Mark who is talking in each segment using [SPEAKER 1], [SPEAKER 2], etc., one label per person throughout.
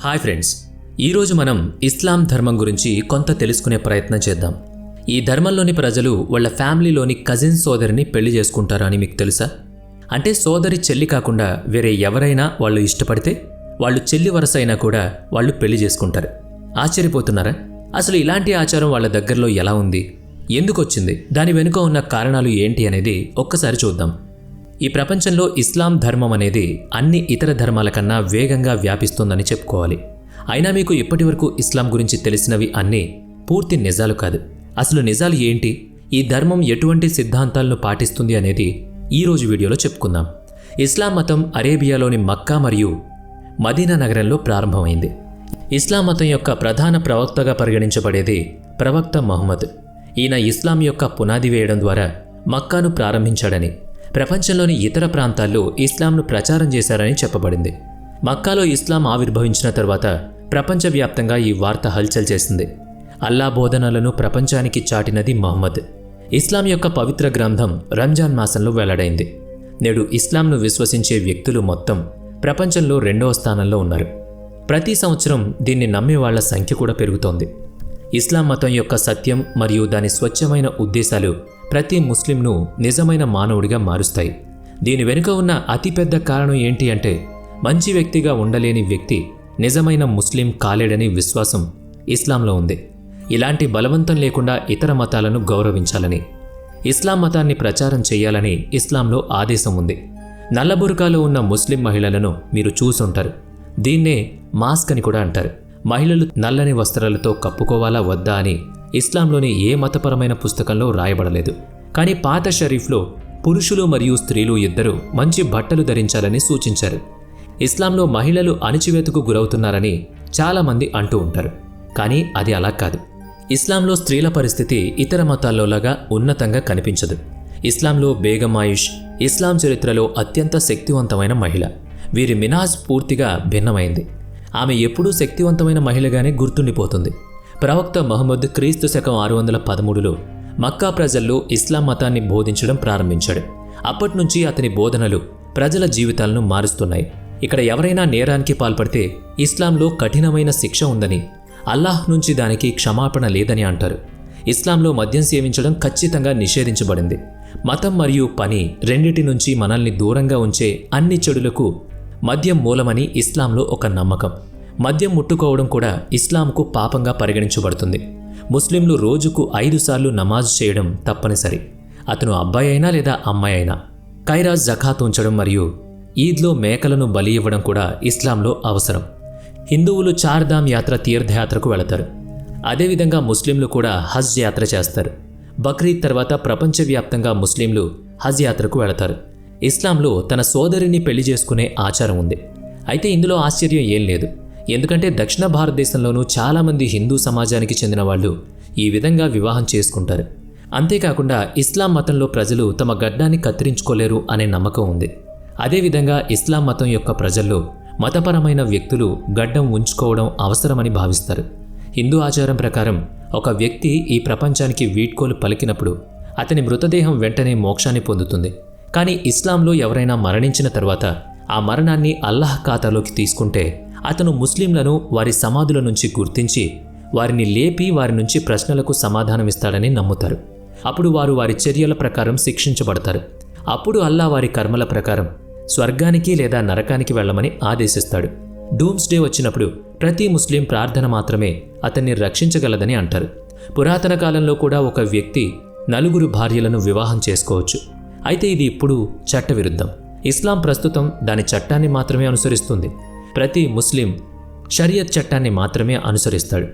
[SPEAKER 1] Hi friends, ఈరోజు మనం ఇస్లాం ధర్మం గురించి కొంత తెలుసుకునే ప్రయత్నం చేద్దాం. ఈ ధర్మంలోని ప్రజలు వాళ్ళ ఫ్యామిలీలోని కజిన్ సోదరిని పెళ్లి చేసుకుంటారా అని మీకు తెలుసా? అంటే సోదరి చెల్లి కాకుండా వేరే ఎవరైనా వాళ్ళు ఇష్టపడితే వాళ్ళు చెల్లి వరస అయినా కూడా వాళ్ళు పెళ్లి చేసుకుంటారు. ఆశ్చర్యపోతున్నారా? అసలు ఇలాంటి ఆచారం వాళ్ళ దగ్గరలో ఎలా ఉంది, ఎందుకు వచ్చింది, దాని వెనుక ఉన్న కారణాలు ఏంటి అనేది ఒక్కసారి చూద్దాం. ఈ ప్రపంచంలో ఇస్లాం ధర్మం అనేది అన్ని ఇతర ధర్మాల కన్నా వేగంగా వ్యాపిస్తుందని చెప్పుకోవాలి. అయినా మీకు ఇప్పటివరకు ఇస్లాం గురించి తెలిసినవి అన్నీ పూర్తి నిజాలు కాదు. అసలు నిజాలు ఏంటి, ఈ ధర్మం ఎటువంటి సిద్ధాంతాలను పాటిస్తుంది అనేది ఈరోజు వీడియోలో చెప్పుకుందాం. ఇస్లాం మతం అరేబియాలోని మక్కా మరియు మదీనా నగరంలో ప్రారంభమైంది. ఇస్లాం మతం యొక్క ప్రధాన ప్రవక్తగా పరిగణించబడేది ప్రవక్త మహమ్మద్. ఈయన ఇస్లాం యొక్క పునాది వేయడం ద్వారా మక్కాను ప్రారంభించాడని, ప్రపంచంలోని ఇతర ప్రాంతాల్లో ఇస్లాంను ప్రచారం చేశారని చెప్పబడింది. మక్కాలో ఇస్లాం ఆవిర్భవించిన తర్వాత ప్రపంచవ్యాప్తంగా ఈ వార్త హల్చల్ చేసింది. అల్లా బోధనలను ప్రపంచానికి చాటినది మహమ్మద్. ఇస్లాం యొక్క పవిత్ర గ్రంథం రంజాన్ మాసంలో వెల్లడైంది. నేడు ఇస్లాంను విశ్వసించే వ్యక్తులు మొత్తం ప్రపంచంలో 2వ స్థానంలో ఉన్నారు. ప్రతి సంవత్సరం దీన్ని నమ్మే వాళ్ల సంఖ్య కూడా పెరుగుతోంది. ఇస్లాం మతం యొక్క సత్యం మరియు దాని స్వచ్ఛమైన ఉద్దేశాలు ప్రతి ముస్లింను నిజమైన మానవుడిగా మారుస్తాయి. దీని వెనుక ఉన్న అతిపెద్ద కారణం ఏంటి అంటే, మంచి వ్యక్తిగా ఉండలేని వ్యక్తి నిజమైన ముస్లిం కాలేడని విశ్వాసం ఇస్లాంలో ఉంది. ఇలాంటి బలవంతం లేకుండా ఇతర మతాలను గౌరవించాలని, ఇస్లాం మతాన్ని ప్రచారం చేయాలని ఇస్లాంలో ఆదేశం ఉంది. నల్లబురకాలో ఉన్న ముస్లిం మహిళలను మీరు చూసుంటారు. దీన్నే మాస్క్ అని కూడా అంటారు. మహిళలు నల్లని వస్త్రాలతో కప్పుకోవాలా వద్దా అని ఇస్లాంలోని ఏ మతపరమైన పుస్తకంలో రాయబడలేదు. కానీ పాత షరీఫ్లో పురుషులు మరియు స్త్రీలు ఇద్దరూ మంచి బట్టలు ధరించాలని సూచించారు. ఇస్లాంలో మహిళలు అణచివేతకు గురవుతున్నారని చాలామంది అంటూ ఉంటారు. కానీ అది అలా కాదు. ఇస్లాంలో స్త్రీల పరిస్థితి ఇతర మతాల్లోలాగా ఉన్నతంగా కనిపించదు. ఇస్లాంలో బేగం ఆయిష్ ఇస్లాం చరిత్రలో అత్యంత శక్తివంతమైన మహిళ. వీరి మినాజ్ పూర్తిగా భిన్నమైంది. ఆమె ఎప్పుడూ శక్తివంతమైన మహిళగానే గుర్తుండిపోతుంది. ప్రవక్త మహమ్మద్ క్రీస్తు శకం 613లో మక్కా ప్రజల్లో ఇస్లాం మతాన్ని బోధించడం ప్రారంభించాడు. అప్పట్నుంచి అతని బోధనలు ప్రజల జీవితాలను మారుస్తున్నాయి. ఇక్కడ ఎవరైనా నేరానికి పాల్పడితే ఇస్లాంలో కఠినమైన శిక్ష ఉందని, అల్లాహ్ నుంచి దానికి క్షమాపణ లేదని అంటారు. ఇస్లాంలో మద్యం సేవించడం ఖచ్చితంగా నిషేధించబడింది. మతం మరియు పని రెండిటి నుంచి మనల్ని దూరంగా ఉంచే అన్ని చెడులకు మద్యం మూలమని ఇస్లాంలో ఒక నమ్మకం. మద్యం ముట్టుకోవడం కూడా ఇస్లాంకు పాపంగా పరిగణించబడుతుంది. ముస్లింలు రోజుకు 5 సార్లు నమాజ్ చేయడం తప్పనిసరి. అతను అబ్బాయి అయినా లేదా అమ్మాయి అయినా. ఖైరాజ్ జకాత్ ఉంచడం మరియు ఈద్లో మేకలను బలి ఇవ్వడం కూడా ఇస్లాంలో అవసరం. హిందువులు చార్ధామ్ యాత్ర తీర్థయాత్రకు వెళతారు. అదేవిధంగా ముస్లింలు కూడా హజ్ యాత్ర చేస్తారు. బక్రీద్ తర్వాత ప్రపంచవ్యాప్తంగా ముస్లింలు హజ్ యాత్రకు వెళతారు. ఇస్లాంలో తన సోదరిని పెళ్లి చేసుకునే ఆచారం ఉంది. అయితే ఇందులో ఆశ్చర్యం ఏం లేదు. ఎందుకంటే దక్షిణ భారతదేశంలోనూ చాలామంది హిందూ సమాజానికి చెందిన వాళ్ళు ఈ విధంగా వివాహం చేసుకుంటారు. అంతేకాకుండా ఇస్లాం మతంలో ప్రజలు తమ గడ్డాన్ని కత్తిరించుకోలేరు అనే నమ్మకం ఉంది. అదేవిధంగా ఇస్లాం మతం యొక్క ప్రజల్లో మతపరమైన వ్యక్తులు గడ్డం ఉంచుకోవడం అవసరమని భావిస్తారు. హిందూ ఆచారం ప్రకారం ఒక వ్యక్తి ఈ ప్రపంచానికి వీడ్కోలు పలికినప్పుడు అతని మృతదేహం వెంటనే మోక్షాన్ని పొందుతుంది. కానీ ఇస్లాంలో ఎవరైనా మరణించిన తర్వాత ఆ మరణాన్ని అల్లాహ్ ఖాతాలోకి తీసుకుంటే అతను ముస్లింలను వారి సమాధుల నుంచి గుర్తించి వారిని లేపి వారి నుంచి ప్రశ్నలకు సమాధానమిస్తాడని నమ్ముతారు. అప్పుడు వారు వారి చర్యల ప్రకారం శిక్షించబడతారు. అప్పుడు అల్లాహ్ వారి కర్మల ప్రకారం స్వర్గానికి లేదా నరకానికి వెళ్ళమని ఆదేశిస్తాడు. డూమ్స్ డే వచ్చినప్పుడు ప్రతి ముస్లిం ప్రార్థన మాత్రమే అతన్ని రక్షించగలదని అంటారు. పురాతన కాలంలో కూడా ఒక వ్యక్తి 4 భార్యలను వివాహం చేసుకోవచ్చు. అయితే ఇది ఇప్పుడు చట్టవిరుద్ధం. ఇస్లాం ప్రస్తుతం దాని చట్టాన్ని మాత్రమే అనుసరిస్తుంది. ప్రతి ముస్లిం షరియత్ చట్టాన్ని మాత్రమే అనుసరిస్తాడు.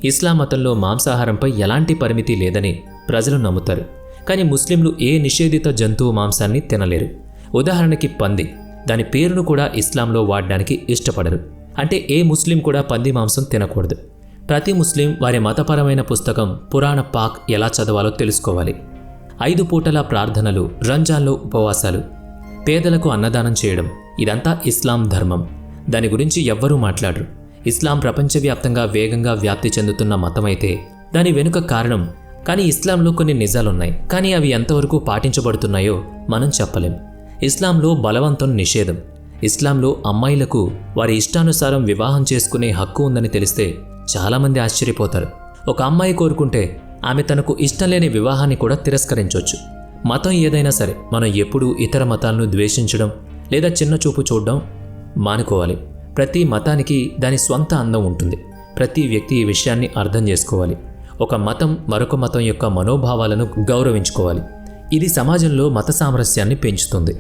[SPEAKER 1] ఇస్లాం మతంలో మాంసాహారంపై ఎలాంటి పరిమితి లేదని ప్రజలు నమ్ముతారు. కానీ ముస్లింలు ఏ నిషేధిత జంతువు మాంసాన్ని తినలేరు. ఉదాహరణకి పంది. దాని పేరును కూడా ఇస్లాంలో వాడడానికి ఇష్టపడరు. అంటే ఏ ముస్లిం కూడా పంది మాంసం తినకూడదు. ప్రతి ముస్లిం వారి మతపరమైన పుస్తకం పురాణ పాక్ ఎలా చదవాలో తెలుసుకోవాలి. 5 పూటల ప్రార్థనలు, రంజాన్లో ఉపవాసాలు, పేదలకు అన్నదానం చేయడం, ఇదంతా ఇస్లాం ధర్మం. దాని గురించి ఎవ్వరూ మాట్లాడరు. ఇస్లాం ప్రపంచవ్యాప్తంగా వేగంగా వ్యాప్తి చెందుతున్న మతమైతే దాని వెనుక కారణం. కానీ ఇస్లాంలో కొన్ని నిజాలున్నాయి. కానీ అవి ఎంతవరకు పాటించబడుతున్నాయో మనం చెప్పలేం. ఇస్లాంలో బలవంతం నిషేధం. ఇస్లాంలో అమ్మాయిలకు వారి ఇష్టానుసారం వివాహం చేసుకునే హక్కు ఉందని తెలిస్తే చాలామంది ఆశ్చర్యపోతారు. ఒక అమ్మాయి కోరుకుంటే ఆమె తనకు ఇష్టం లేని వివాహాన్ని కూడా తిరస్కరించవచ్చు. మతం ఏదైనా సరే మనం ఎప్పుడూ ఇతర మతాలను ద్వేషించడం లేదా చిన్నచూపు చూడడం మానుకోవాలి. ప్రతి మతానికి దాని స్వంత అందం ఉంటుంది. ప్రతి వ్యక్తి ఈ విషయాన్ని అర్థం చేసుకోవాలి. ఒక మతం మరొక మతం యొక్క మనోభావాలను గౌరవించుకోవాలి. ఇది సమాజంలో మత సామరస్యాన్ని పెంచుతుంది.